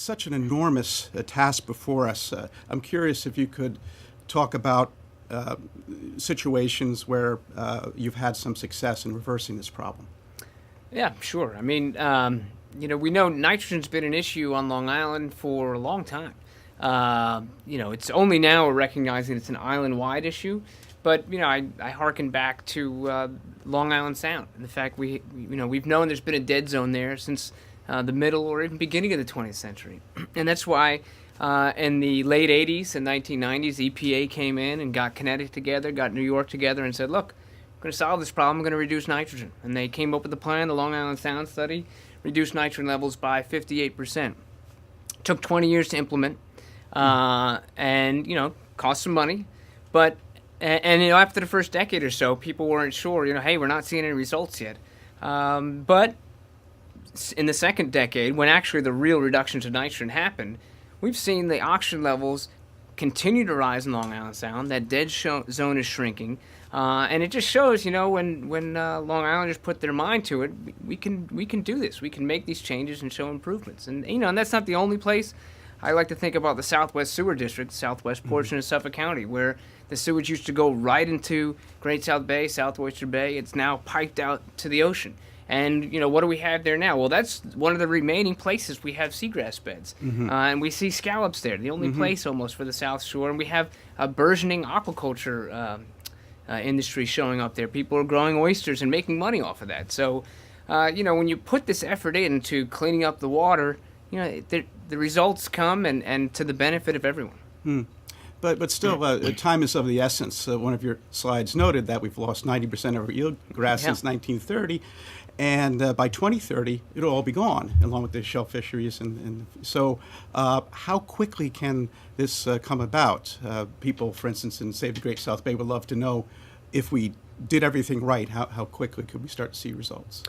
such an enormous task before us. I'm curious if you could talk about situations where you've had some success in reversing this problem. Yeah, sure. I mean, we know nitrogen's been an issue on Long Island for a long time. It's only now we're recognizing it's an island-wide issue. But, I hearken back to Long Island Sound and the fact we've known there's been a dead zone there since the middle or even beginning of the 20th century. And that's why in the late 80s and 1990s, EPA came in and got Connecticut together, got New York together and said, look, we're going to solve this problem, we're going to reduce nitrogen. And they came up with the plan, the Long Island Sound study, reduced nitrogen levels by 58%. Took 20 years to implement and, cost some money. But after the first decade or so, people weren't sure, hey, we're not seeing any results yet. But in the second decade, when actually the real reductions of nitrogen happened, we've seen the oxygen levels continue to rise in Long Island Sound. That dead zone is shrinking. And it just shows, when Long Islanders put their mind to it, we can do this. We can make these changes and show improvements. And, and that's not the only place. I like to think about the Southwest Sewer District, southwest portion of Suffolk County, where the sewage used to go right into Great South Bay, South Oyster Bay. It's now piped out to the ocean. And, what do we have there now? Well, that's one of the remaining places we have seagrass beds. And we see scallops there, the only place almost for the South Shore. And we have a burgeoning aquaculture industry showing up there. People are growing oysters and making money off of that. So, when you put this effort into cleaning up the water, the results come and to the benefit of everyone. But still, time is of the essence. One of your slides noted that we've lost 90% of our eelgrass since 1930, and by 2030, it'll all be gone, along with the shell fisheries. And so how quickly can this come about? People, for instance, in, say, the Great South Bay would love to know if we did everything right, how quickly could we start to see results?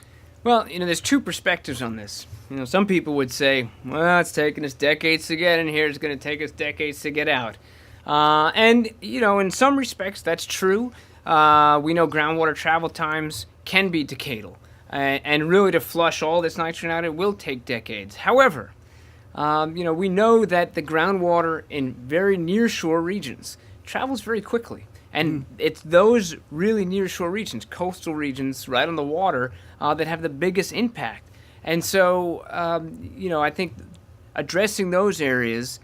Well, there's two perspectives on this. Some people would say, well, it's taken us decades to get in here. It's going to take us decades to get out. And, in some respects, that's true. We know groundwater travel times can be decadal. And really to flush all this nitrogen out, it will take decades. However, we know that the groundwater in very near-shore regions travels very quickly. And it's those really near-shore regions, coastal regions, right on the water, that have the biggest impact. And so, I think addressing those areas,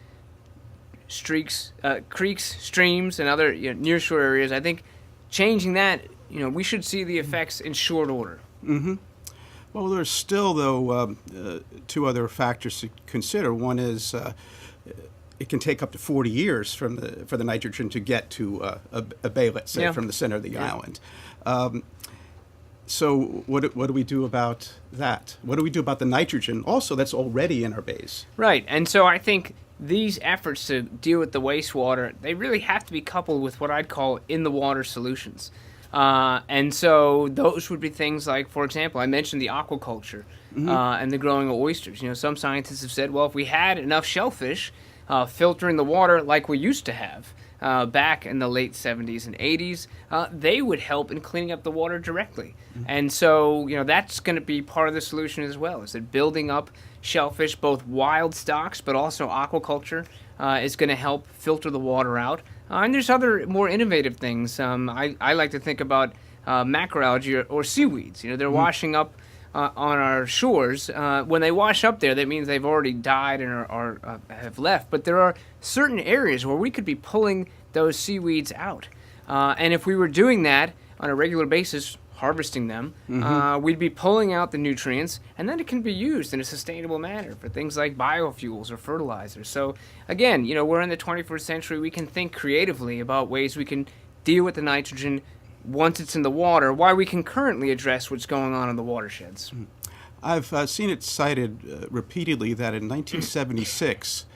creeks, streams, and other near-shore areas, I think changing that, we should see the effects in short order. Well, there's still, though, two other factors to consider. One is it can take up to 40 years for the nitrogen to get to a bay, let's say, from the center of the island. So what do we do about that? What do we do about the nitrogen also that's already in our bays? Right, and so I think these efforts to deal with the wastewater, they really have to be coupled with what I'd call in-the-water solutions. And so those would be things like, for example, I mentioned the aquaculture and the growing of oysters. Some scientists have said, well, if we had enough shellfish filtering the water like we used to have back in the late 70s and 80s, they would help in cleaning up the water directly. And so, that's going to be part of the solution as well, is that building up shellfish, both wild stocks but also aquaculture, is going to help filter the water out. And there's other more innovative things. I like to think about macroalgae or seaweeds. They're washing up on our shores. When they wash up there, that means they've already died and are have left. But there are certain areas where we could be pulling those seaweeds out. And if we were doing that on a regular basis, harvesting them, we'd be pulling out the nutrients, and then it can be used in a sustainable manner for things like biofuels or fertilizers. So again, we're in the 21st century. We can think creatively about ways we can deal with the nitrogen once it's in the water, while we can currently address what's going on in the watersheds. I've seen it cited repeatedly that in 1976,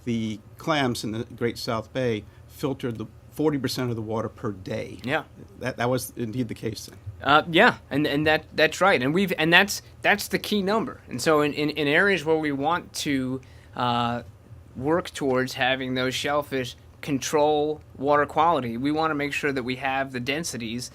the clams in the Great South Bay filtered 40% of the water per day. Yeah, that was indeed the case then. And that's right, and that's the key number. And so in areas where we want to work towards having those shellfish control water quality, we want to make sure that we have the densities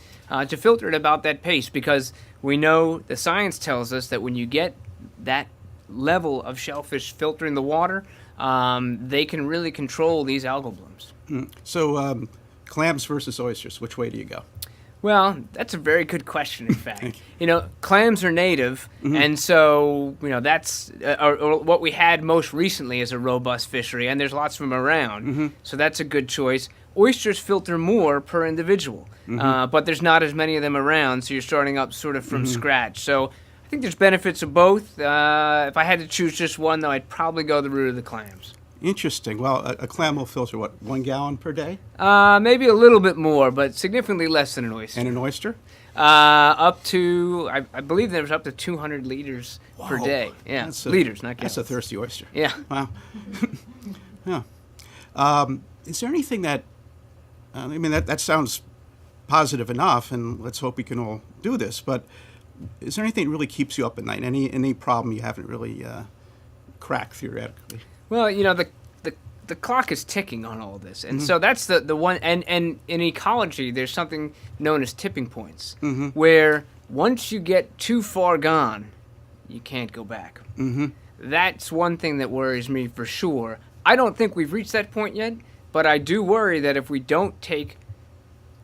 to filter at about that pace, because we know the science tells us that when you get that level of shellfish filtering the water, they can really control these algal blooms. So, clams versus oysters, which way do you go? Well, that's a very good question, in fact. Clams are native, and so, that's or what we had most recently is a robust fishery, and there's lots of them around, so that's a good choice. Oysters filter more per individual, but there's not as many of them around, so you're starting up sort of from scratch. So I think there's benefits of both. If I had to choose just one, though, I'd probably go the route of the clams. Interesting. Well, a clam will filter, what, 1 gallon per day? Maybe a little bit more, but significantly less than an oyster. And an oyster? Up to, I believe there's up to 200 liters per Whoa. day. Yeah, liters, not gallons. That's a thirsty oyster. Yeah. Wow. Yeah. Is there anything that, that sounds positive enough, and let's hope we can all do this, but is there anything that really keeps you up at night? Any problem you haven't really cracked theoretically? Well, the clock is ticking on all this, and so that's the one. And in ecology, there's something known as tipping points, where once you get too far gone, you can't go back. That's one thing that worries me for sure. I don't think we've reached that point yet, but I do worry that if we don't take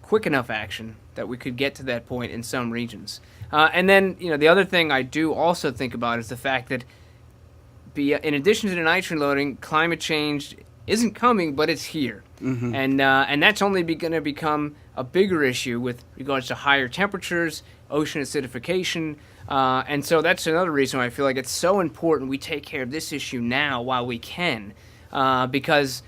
quick enough action, that we could get to that point in some regions. And then, the other thing I do also think about is the fact that in addition to the nitrogen loading, climate change isn't coming, but it's here. And that's only going to become a bigger issue with regards to higher temperatures, ocean acidification. And so that's another reason why I feel like it's so important we take care of this issue now while we can, because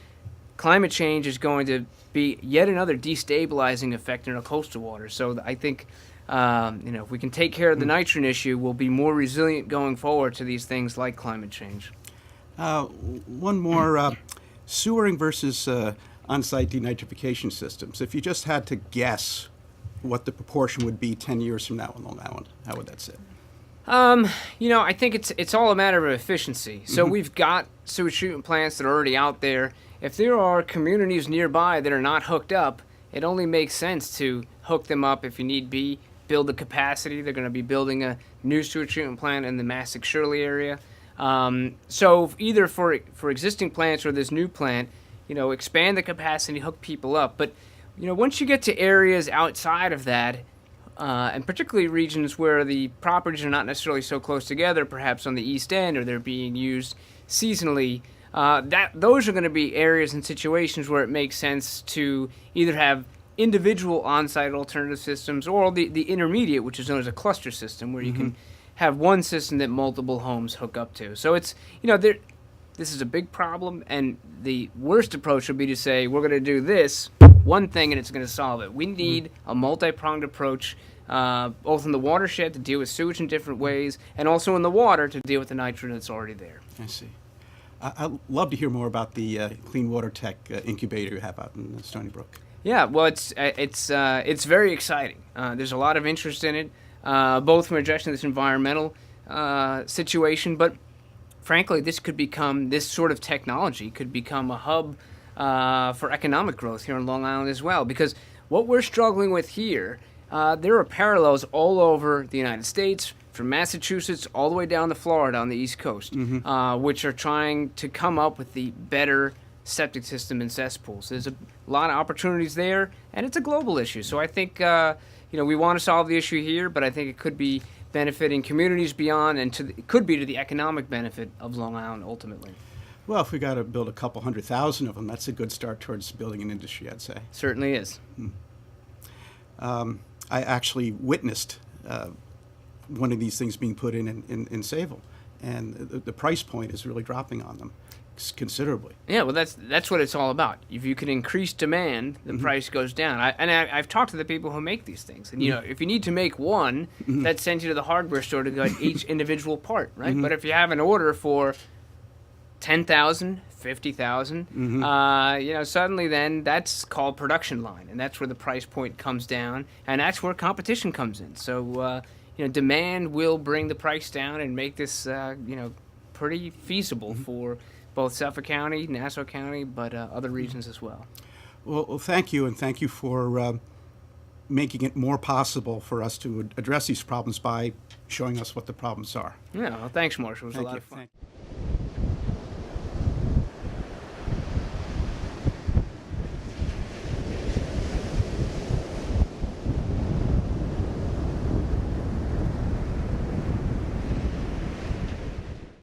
climate change is going to be yet another destabilizing effect in our coastal waters. So I think if we can take care of the nitrogen issue, we'll be more resilient going forward to these things like climate change. One more, sewering versus on-site denitrification systems. If you just had to guess what the proportion would be 10 years from now on Long Island, how would that sit? I think it's all a matter of efficiency. So we've got sewage treatment plants that are already out there. If there are communities nearby that are not hooked up, it only makes sense to hook them up if you need be, build the capacity. They're going to be building a new sewage treatment plant in the Massac-Shirley area. So either for existing plants or this new plant, expand the capacity, hook people up. But, once you get to areas outside of that, and particularly regions where the properties are not necessarily so close together, perhaps on the east end, or they're being used seasonally, those are going to be areas and situations where it makes sense to either have individual on-site alternative systems or the intermediate, which is known as a cluster system, where you can have one system that multiple homes hook up to. So it's, this is a big problem, and the worst approach would be to say, we're going to do this one thing and it's going to solve it. We need a multi-pronged approach, both in the watershed to deal with sewage in different ways, and also in the water to deal with the nitrogen that's already there. I see. I'd love to hear more about the Clean Water Tech incubator you have out in Stony Brook. Yeah, well, it's very exciting. There's a lot of interest in it, both from addressing this environmental situation, but frankly, this sort of technology could become a hub for economic growth here on Long Island as well. Because what we're struggling with here, there are parallels all over the United States, from Massachusetts all the way down to Florida on the East Coast, which are trying to come up with the better septic system and cesspools. There's a lot of opportunities there, and it's a global issue. So I think we want to solve the issue here, but I think it could be benefiting communities beyond, and it could be to the economic benefit of Long Island ultimately. Well, if we got to build a couple 100,000 of them, that's a good start towards building an industry, I'd say. Certainly is. I actually witnessed one of these things being put in Sayville, and the price point is really dropping on them considerably. Yeah, well, that's what it's all about. If you can increase demand, the price goes down. I've talked to the people who make these things, and if you need to make one, that sends you to the hardware store to get each individual part, right? But if you have an order for 10,000, 50,000, suddenly then that's called production line, and that's where the price point comes down, and that's where competition comes in. So, demand will bring the price down and make this, pretty feasible for both Suffolk County, Nassau County, but other regions as well. Well, thank you, and thank you for making it more possible for us to address these problems by showing us what the problems are. Yeah, well, thanks, Marshall. It was a lot of fun. Thank you.